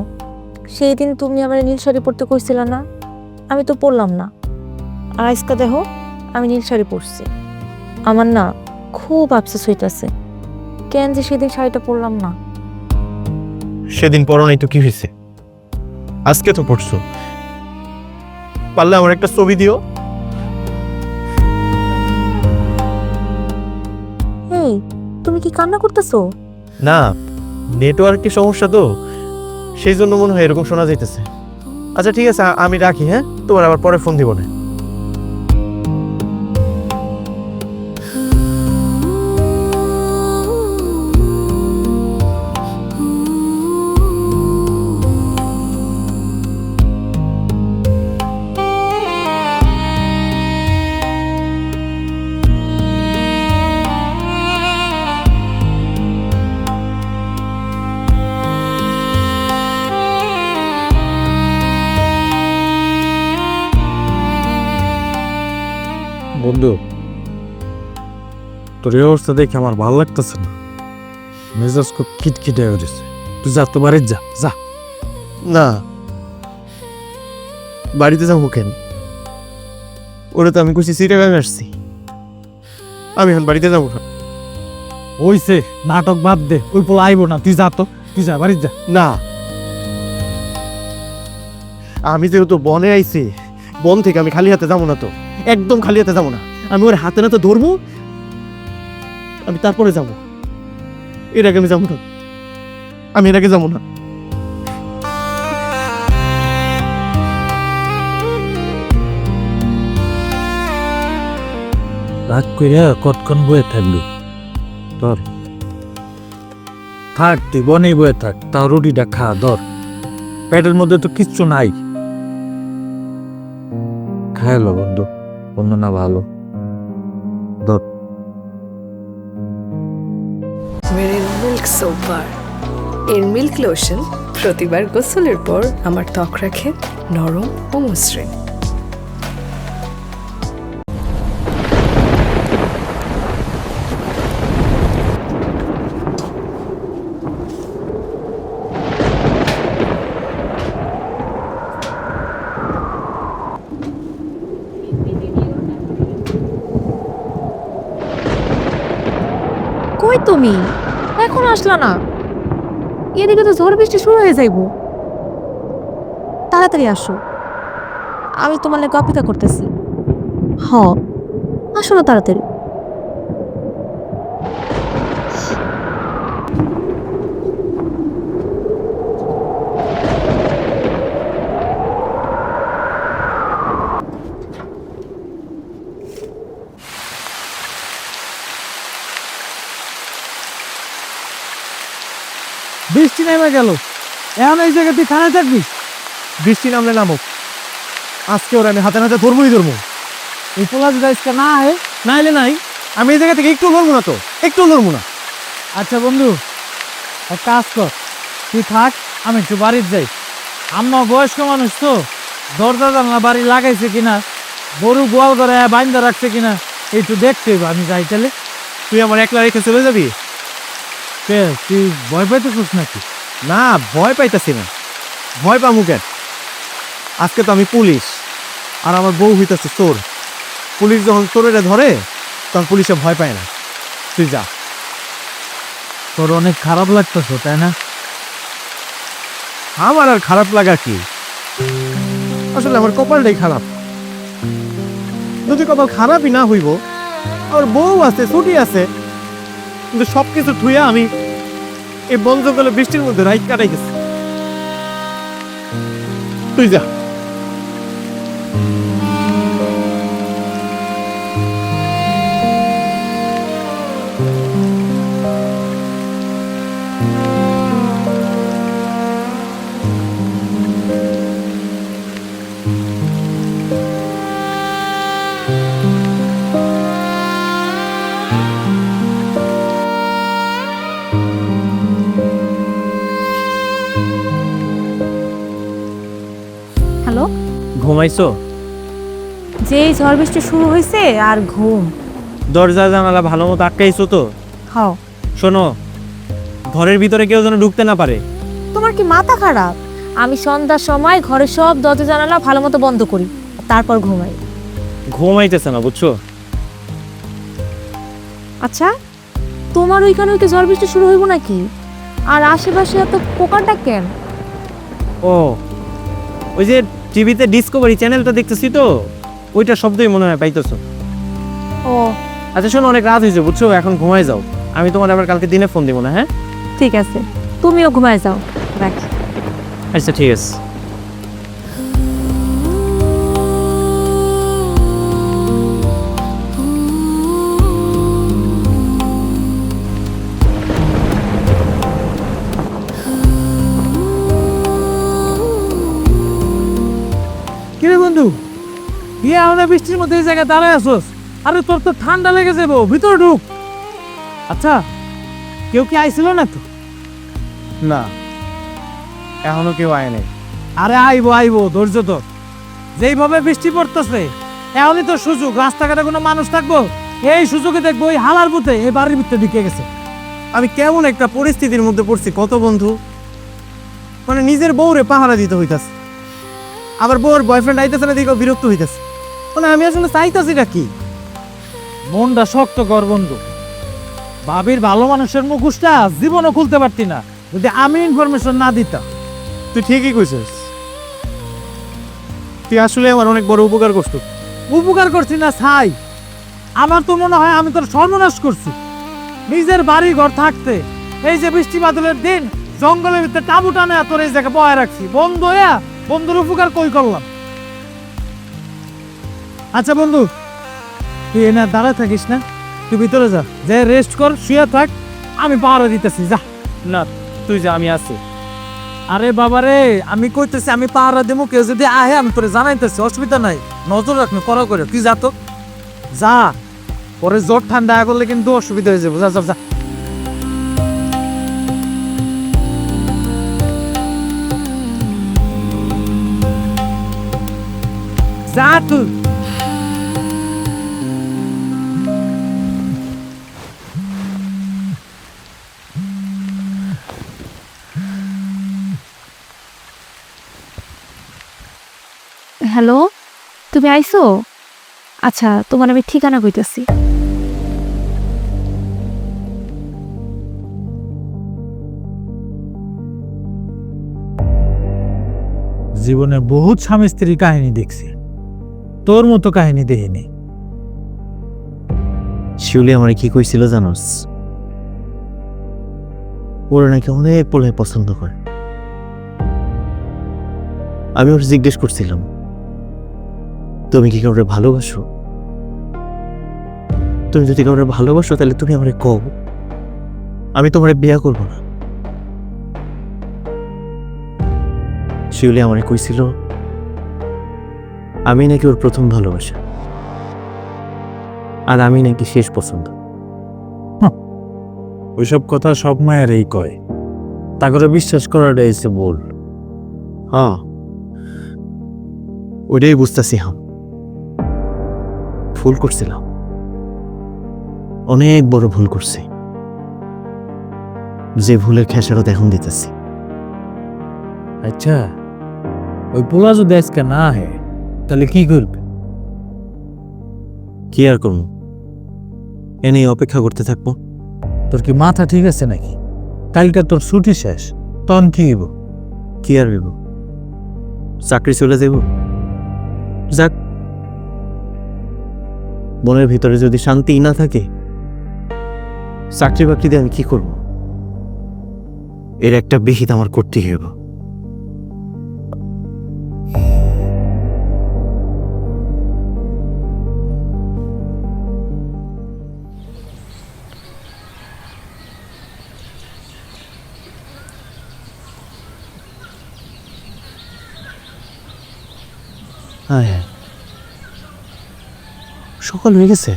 সেই দিন তুমি আমার নীল শাড়ি পরতে কইছিল না, আমি তো পরলাম না। আর আজকে দেখো আমি নীল শাড়ি পরছি। আমার না খুব আফসোস হইতাছে, কেন যে সেদিন শাড়িটা পরলাম না। সেদিন পরো নাই তো কি হয়েছে? আজকে তো পড়ছো, পারলে আমার একটা ছবি দিও। এই, তুমি কি কান্না করতেছো? না, নেটওয়ার্কের সমস্যা তো, সেই জন্য মনে হয় এরকম শোনা যাইতেছে। আচ্ছা ঠিক আছে, আমি রাখি। হ্যাঁ, তোমার আবার পরে ফোন দিব না। বন্ধু, তোর এই অবস্থা দেখে আমার ভালো লাগতেছে না। মেজাজ খুব খিটখিটে হয়ে গেছে। তুই যা তো বাড়ির যা যা। না, বাড়িতে যাবো কেন? ওরা তো আমি খুশি চিটাগাং আসছি, আমি এখন বাড়িতে যাবো না। হইছে, নাটক বাদ দে, ওই পোলা আইব না, তুই যা তো, তুই যা বাড়ির যা। না, আমি যেহেতু বনে আইছি, বন থেকে আমি খালি হাতে যাবো না, তো একদম খালি হাতে যাবো না। আমি ওর হাতে নাতে ধরবো, আমি তারপরে যাবো। এর আগে আমি যাবো না, আমি এর আগে যাবো না। রাগ কইরা কতক্ষণ বয়ে থাকবি? ধর থাক, তুই বনেই বয়ে থাক, তাও রুটিটা খা, ধর। পেটের মধ্যে তো কিচ্ছু নাই। খাইলো বন্ধু, অন্য না ভালো। ধর। Marine milk soap bar. এর মিল্ক লোশন প্রতিবার গোসলের পর আমার ত্বক রাখে নরম ও মসৃণ। কই তুমি? এখন আসলা না? এদিকে তো ঝড় বৃষ্টি শুরু হয়ে যাইব। তাড়াতাড়ি আসো, আমি তোমার লাগে অপেক্ষা করতেছি। হ, আসো না তাড়াতাড়ি। বৃষ্টি নেমে গেল, এখন এই জায়গায় তুই খানা থাকবি? বৃষ্টি নামলে নামুক, আজকে ওরা আমি হাতে নাতে ধরবোই ধরবো। এই পোলা যদি আজকে না হয়, না এলে নাই, আমি এই জায়গা থেকে একটু ধরবো না, তো একটু ধরবো না। আচ্ছা বন্ধু, এক কাজ কর, তুই থাক, আমি একটু বাড়ির যাই। আম্মা বয়স্ক মানুষ তো, দরজা জানলা বাড়ি লাগাইছে কিনা, গরু গোয়াল করে বাইন্দা রাখছে কিনা একটু দেখতে হইব। আমি যাই তাহলে। তুই আমার একলা রেখে চলে যাবি? কে, তুই ভয় পাইতেছিস নাকি? না, ভয় পাইতাছি না। ভয় পামু কেন? আজকে তো আমি পুলিশ, আর আমার বউ হইতাছে চোর। পুলিশ যখন চোরেরা ধরে, তখন পুলিশে ভয় পায় না। তুই যা। তোর অনেক খারাপ লাগতেছে, তাই না? আমার আর খারাপ লাগা কি? আসলে আমার কপালটাই খারাপ। যদি কপাল খারাপই না হইব, আমার বউ আছে, ছুটি আছে, কিন্তু সবকিছু থুইয়া আমি এই বন জঙ্গলে বৃষ্টির মধ্যে রাইত কাটাই গেছি। তুই যা। হ্যালো, ঘুমাইছো? যে ঝড় বৃষ্টি শুরু হয়েছে আর ঘুম। দরজা জানালা ভালো মতো আটকাইছো তো? হাও, শোনো, ঘরের ভিতরে কেউ যেন ঢুকতে না পারে। তোমার কি মাথা খারাপ? আমি সন্ধ্যার সময় ঘরে সব দরজা জানালা ভালো মতো বন্ধ করি, তারপর ঘুমাই। ঘুমাইতেছে না, বুঝছো? আচ্ছা, তোমার ওইখানে কি ঝড় বৃষ্টি শুরু হইব নাকি? আর আশেপাশে এত পোকাটা কেন? ও, ওই যে টিভিতে ডিসকভারি চ্যানেলটা দেখতেছি তো, ওইটা শব্দই মনে হয় পাইতেছো। ও আচ্ছা শোনো, অনেক রাত হয়েছে বুঝছো, এখন ঘুমাই যাও। আমি তোমার আবার কালকে দিনে ফোন দিব না, হ্যাঁ? ঠিক আছে, তুমিও ঘুমায় যাও, রাখি। আচ্ছা ঠিক আছে। কিরে বন্ধু, গিয়ে আমাদের বৃষ্টির মধ্যে এই জায়গায় দাঁড়ায় আসোস? আরে তোর তো ঠান্ডা লেগে যাবো, ভিতরে ঢুক। আচ্ছা, কেউ কি আইছিল না তো? না, এখনো কেউ আয় নাই। আরে আইবো আইবো, ধৈর্য ধর। যেইভাবে বৃষ্টি পড়তেছে, এমনই তো সুযোগ। রাস্তাঘাটে কোনো মানুষ থাকবো, এই সুযোগে দেখবো ওই হালার পুঁতে এই বাড়ির ভিতরে ঢুকে গেছে। আমি কেমন একটা পরিস্থিতির মধ্যে পড়ছি কত বন্ধু, মানে নিজের বউরে পাহারা দিতে হইতাছে, আবার বউর বয়ফ্রেন্ড আইতেছে না দিকে বিরক্ত হইতাছে। মানে আমি আসলে চাইতাছিটা কি? মনটা শক্ত কর বন্ধু। ভাবির ভালো মানুষের মুখোশটা জীবনও খুলতে পারতি না যদি আমি ইনফরমেশন না দিতাম। তুই ঠিকই কইছিস, তুই আসলে আমার অনেক বড় উপকার করছিস। উপকার করছি না ছাই, আমার তো মনে হয় আমি তোর সর্বনাশ করছি। নিজের বাড়ি ঘর থাকতে এই যে বৃষ্টি বাদলের দিন জঙ্গলের ভিতরে টাবু টানে তোর এই জায়গায় বয়ে রাখছি, বন্ধু হইয়া বন্ধুর উপকার কই করলাম? আচ্ছা বন্ধু, তুই এনে দাঁড়ায় থাকিস না, তুই ভিতরে যা, যে রেস্ট কর, শুয়ে থাক, আমি পাহারা দিতেছি, যা। না তুই যা, আমি আছি। আরে বাবারে, আমি কইতেছি আমি পাহারা দেবো, কেউ যদি আহে আমি তোরে জানাইতেছি, অসুবিধা নাই, নজর রাখবি করা করে। তুই যা তো, যা, পরে জ্বর ঠান্ডা করলে কিন্তু অসুবিধা হয়ে যাবো। যা যা যা। যা তুই। হ্যালো, তুমি আইছো? আচ্ছা, তোমার আমি ঠিকানা কইতাছি। জীবনে বহুত স্বামী স্ত্রীর কাহিনী দেখছি, তোর মতো কাহিনী দেখিনি। শিউলি আমার কি কইছিল জানোস? ওরা নাকি অনেক পোলায় পছন্দ করে। আমি ওর জিজ্ঞেস করছিলাম, তুমি কি কাউরে ভালোবাসো? তুমি যদি কাউরে ভালোবাসো তাহলে তুমি আমারে কও, আমি তোমারে বিয়া করব না। শিউলি আমারে কইছিল আমি নাকি ওর প্রথম ভালোবাসা, আর আমি নাকি শেষ পছন্দ। ওইসব কথা সব মায়েরই কয়, তা করে বিশ্বাস করাটা এসে বল। হ্যাঁ, ওইটাই বুঝতেছি। ভুল করছিলাম, অনেক বড় ভুল করছি, যে ভুলের খেসারত এখন দিতেছি। আচ্ছা, ওই পোলা যদি আজকে না আহে তাহলে কি করবে? কি আর করবো, এনেই অপেক্ষা করতে থাকবো। তোর কি মাথা ঠিক আছে নাকি? কালকে তোর ছুটি শেষ, তখন কি হইব? কি আর ভেব, চাকরি চলে যাব, যাক। মনের ভিতরে যদি শান্তি না থাকে, চাকরি বাকরি দিয়ে আমি কি করব? এর একটা বিহিত আমার করতেই হবে। হ্যাঁ, সকাল হয়ে গেছে।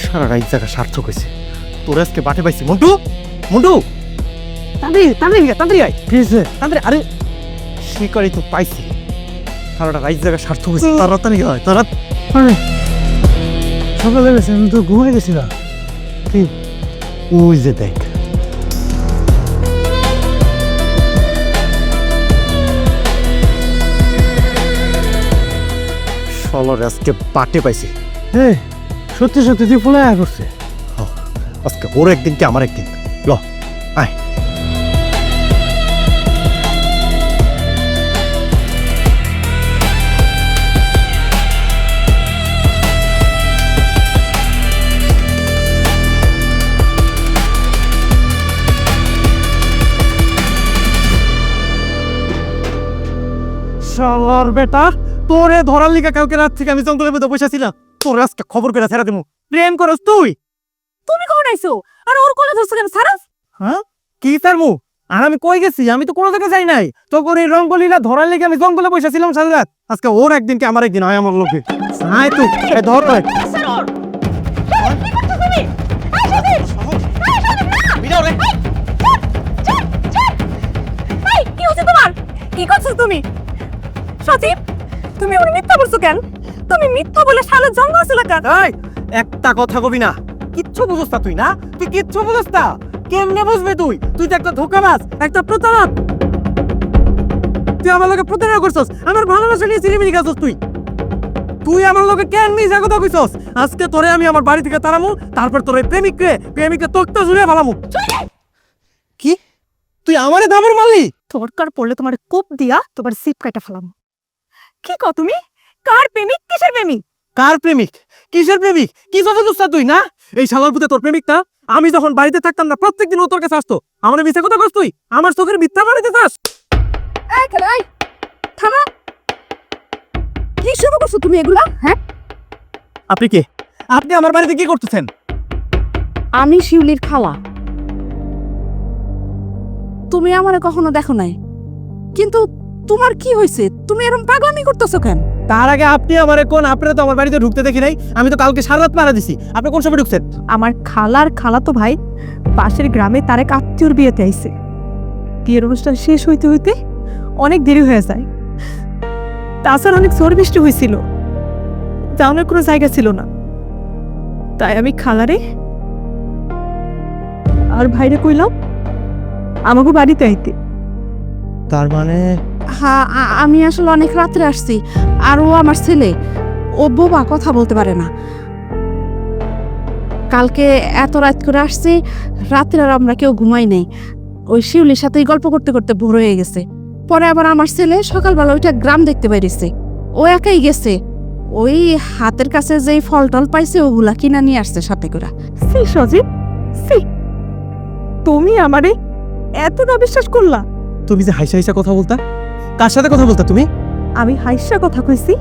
সারা রাত জায়গা সার্থক হয়েছে। তোর আজকে বাটে পাইছি। মন্টু, মন্টু, তাড়াতাড়ি তাড়াতাড়ি তাড়াতাড়ি আয়। কি হয়েছে? তাড়াতাড়ি, আরে শিকারি তো পাইছি। সারাটা রাত জায়গা সার্থক হয়েছে। তাড়াতাড়ি হয়, তারা সকালে গেছে, আমি তো ঘুমাই গেছিলাম। ওই যে দেখ, সলর আজকে বাটে পাইছি। হ্যাঁ, সত্যি সত্যি তুই ফুলে করছে। আজকে ওর একদিন কি আমার একদিন। ল আয়। শালার বেটা, তোরে ধরার লিগা কাউকে রাত থেকে আমি জঙ্গলের মধ্যে বসেছিলাম। তোর আজকে খবর করে ছেড়ে দেবো। প্রেম করস তুই? তুমি কখন আইছো? আর ওর কোলে ধরছো কেন? সারাস, হ্যাঁ, কি তার মুখ? আর আমি কই গেছি? আমি তো কোনো জায়গায় যাই নাই। তোর এই রঙ্গলীলা ধরার লিগে আমি জঙ্গলে বসেছিলাম সারা রাত। আজকে ওর একদিন কি আমার একদিন হয় আমার লোকে। আয় তুই ধর কয় কি হচ্ছে তোমার? কি করছো তুমি? সচিব, তুমি ওর মিথ্যা বলছো কেন? তুমি মিথ্যা বলে শালা জঙ্গ ছিল কেন? এই একটা কথা কবি না, কিচ্ছু বুঝছ না তুই, না তুই কিচ্ছু বুঝছ না। কেমনে বুঝবে তুই? তুই তো একটা ধোঁকাবাজ, একটা প্রতারক। তুই আমার লোকে প্রতারণা করছস, আমার ভালোবাসা নিয়ে চিনিমিনি খাচ্ছস তুই। তুই আমার লোকে কেন মিছা কথা কইছস? আজকে তোরে আমি আমার বাড়ি থেকে তাড়ামু, তারপর তোর এই প্রেমিককে তোকটা ঝুলিয়ে ফেলামু। কি তুই আমারে দাবর মারলি? দরকার পড়লে তোমার কোপ দিয়া তোমার সিপ কাটা ফেলাম। কি কও তুমি? কার প্রেমিক? কিসের প্রেমিক? কার প্রেমিক? কিসের প্রেমিক? কি কথা বুঝছ তুই, না এই শালার পুতে তোর প্রেমিক না? আমি যখন বাড়িতে থাকতাম না, প্রত্যেকদিন ও তোর কাছে আসতো। আমার মিথ্যা কথা কস তুই? আমার চোখের মিথ্যা বাড়িতে চাস? এই খেলাই থামা। কি শুরু করছো তুমি এগুলা? হ্যাঁ, আপনি কে? আপনি আমার বাড়িতে কি করতেছেন? আমি শিউলির খালা। তুমি আমারে কখনো দেখো নাই, কিন্তু তোমার কি হয়েছে? তুমি এরকম পাগলামি করতেছো কেন? তার আগে আপনি আমারে কোন? আপনারা তো আমার বাড়িতে ঢুকতে দেখি নাই। আমি তো কালকে সারা রাত পাড়া দিছি। আপনি কোন সময় ঢুকছেন? আমার খালার খালাতো ভাই পাশের গ্রামে তার এক আত্মীয়র বিয়েতে আইছে। বিয়ের অনুষ্ঠান শেষ হইতে হইতে অনেক দেরি হয়ে যায়। তাছাড়া অনেক ঝড় বৃষ্টি হয়েছিল, যাওয়ার কোনো জায়গা ছিল না। তাই আমি খালারে আর ভাইরে কইলাম আমাকে বাড়িতে আইতে। তার মানে হ্যাঁ, আমি আসলে অনেক রাত্রে আসছি। আর ও আমার ছেলে, ও বোবা, কথা বলতে পারে না। কালকে এত রাত করে আসছি, রাত্রে আর আমরা কেউ ঘুমাই নেই। ওই শিউলির সাথেই গল্প করতে করতে ভোর হয়ে গেছে। পরে আবার আমার ছেলে সকালবেলা ওইটা গ্রাম দেখতে পাইছে। ও একাই গেছে, ওই হাতের কাছে যেই ফল টল পাইছে ওগুলা কিনা নিয়ে আসছে সাথে করে। সি সজীব, সি, তুমি আমারে এত না বিশ্বাস করলা? তুমি যে হাইসা হাইসা কথা বলতা, কার সাথে কথা বলতা তুমি? আমি হাইসা কথা কইছি,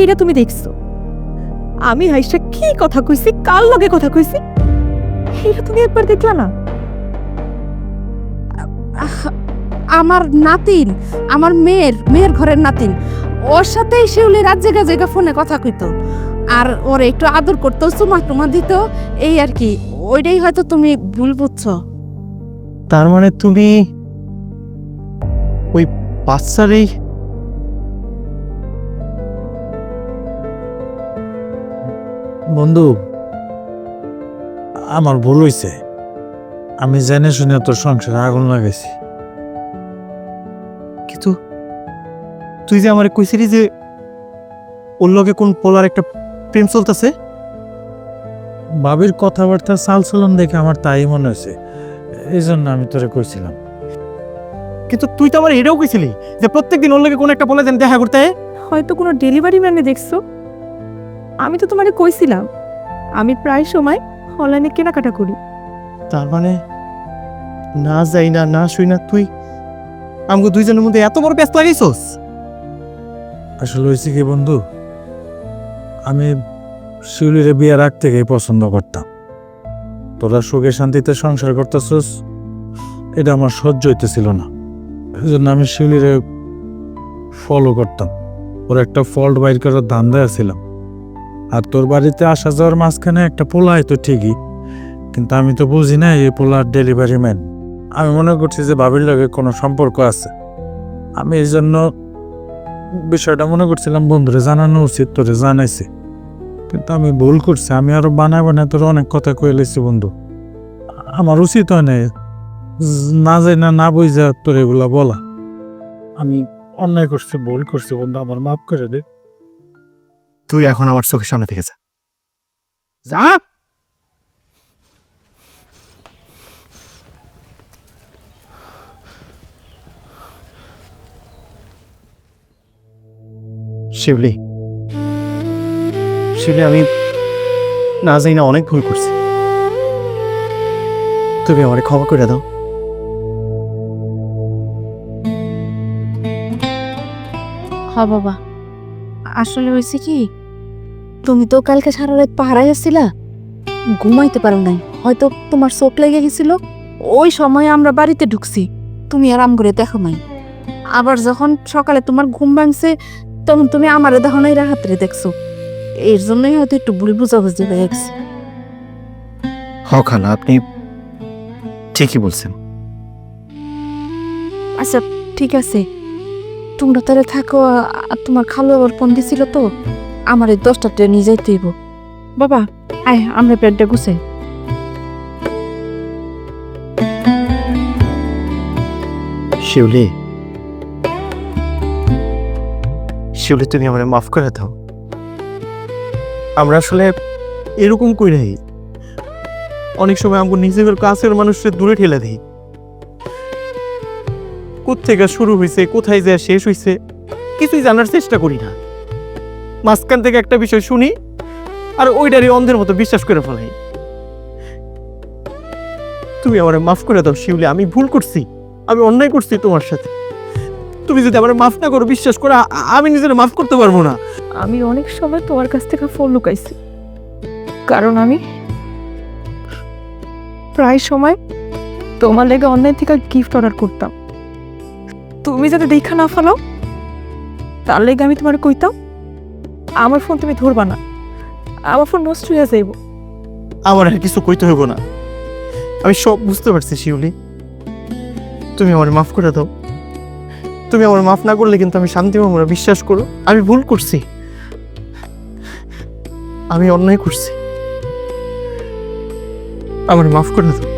এইটা তুমি দেখছো? আমি হাইসা কি কথা কইছি, কার লগে কথা কইছি, এইটা তুমি একবার দেখলা না? আমার নাতিন, আমার মেয়ের ঘরের নাতিন, ওর সাথেই শিউলি রাত জেগা জেগা ফোনে কথা কইতো। আর ওর একটু আদর করতো, চুমা টুমা দিত, এই আর কি। ওইটাই হয়তো তুমি ভুল বুঝছো। তার মানে তুমি ওই বাচ্চারই বন্ধু, আমার ভুল হইছে। আমি জেনে শুনে তোর সংসারে আগুন লাগাইছি। কিন্তু তুই যে আমারে কইছিলি যে ওর লগে কোন পোলার একটা প্রেম চলতেছে। বাবির কথাবার্তা চালচলন দেখে আমার তাই মনে হয়েছে, এই জন্য আমি তোরে কইছিলাম। কিন্তু তুই তো আমার এটাও কইছিলি যে প্রত্যেকদিন ওর লগে কোন একটা পোলা যেন দেখা করতে। হয়তো কোনো ডেলিভারি ম্যানে দেখছো। আমি তো তোমারে কইছিলাম আমি প্রায় সময় অনলাইনে কেনাকাটা করি। তার মানে না যাই না না শুই না তুই আমগো দুইজনের মধ্যে এত বড় ব্যস্ত লাগাইছস। আসলে হয়েছে কি বন্ধু, আমি শিউলিরে বিয়ের আগ থেকেই পছন্দ করতাম। তোরা সুখে শান্তিতে সংসার করতেছস, এটা আমার সহ্য হইতেছিল না। এই জন্য আমি শিউলিরে ফলো করতাম। ওর একটা ফল্ট বাইর করার ধান্দায় ছিলাম। আর তোর বাড়িতে আসা যাওয়ার মাঝখানে একটা পোলা হয়তো ঠিকই, কিন্তু আমি তো বুঝি না এই পোলার ডেলিভারি ম্যান। আমি মনে করছি যে ভাবির লগে কোনো সম্পর্ক আছে। আমি এই জন্য বিষয়টা মনে করছিলাম বন্ধুরে জানানো উচিত, তোরে জানাইছি। কিন্তু আমি ভুল করছি, আমি আরো বানায় বানায় তোর অনেক কথা কয়ে লেছি বন্ধু। আমার উচিত হয় নাই না যাই না বুঝা তোর এগুলা বলা। আমি অন্যায় করছি, ভুল করছি বন্ধু, আমার মাফ করে দে। তুই এখন আমার চোখের সামনে থেকে যা। যা। শিবলি, শিবলি, আমি না যাই না অনেক ভুল করছি, তুমি আমারে ক্ষমা করে দাও। হ বাবা, আসলে হয়েছে কি, তুমি তো কালকে সারা রাত পাহারায় আসছিলা, ঘুমাইতে পারো নাই। হয়তো তোমার চোখ লেগে গেছিল। ওই সময় আমরা বাড়িতে ঢুকছি, তুমি আরাম করে দেখো নাই। আবার যখন সকালে তোমার ঘুম ভাঙছে তখন তুমি আমারে দেখো নাই, রাহাতরে দেখছো। এর জন্যই হয়তো একটু ভুল বুঝাবুঝি হয়ে গেছে। হ খালা, আপনি ঠিকই বলছেন। আচ্ছা ঠিক আছে, তোমরা তাহলে থাকো। আর তোমার খালু আবার ফোন দিছিল তো, আমার এই 10টা ট্রেন নিয়ে যাইতে হইব। বাবা আয়, আমরা পেটটা গুছাই। শিউলি, শিউলি, তুমি আমার মাফ করে দাও। আমরা আসলে এরকম কইরাই অনেক সময় আমাকে নিজেদের কাছের মানুষের দূরে ঠেলে দিই। কোত্থেকে শুরু হয়েছে, কোথায় যায় শেষ হয়েছে, কিছুই জানার চেষ্টা করি না। মাঝখান থেকে একটা বিষয় শুনি আর ওইটারই অন্ধের মতো বিশ্বাস করে ফেলাই। তুমি আমার মাফ করে দাও শিউলি, আমি ভুল করছি, আমি অন্যায় করছি তোমার সাথে। তুমি যদি আমার মাফ না করো, বিশ্বাস করো আমি নিজের মাফ করতে পারবো না। আমি অনেক সময় তোমার কাছ থেকে ফোন লুকাইছি, কারণ আমি প্রায় সময় তোমার লেগে অনলাইন থেকে গিফট অর্ডার করতাম। তুমি যাতে দেখা না ফেলাও তার লেগে আমি তোমার কইতাম আমার ফোন তুমি ধরবা না, আমার ফোন নষ্ট হয়ে যাইব। আমার আর কিছু কইতে হইব না, আমি সব বুঝতে পারছি শিউলি। তুমি আমার মাফ করে দাও। তুমি আমার মাফ না করলে কিন্তু আমি শান্তি পাবো না, বিশ্বাস করো। আমি ভুল করছি, আমি অন্যায় করছি, আমার মাফ করে দাও।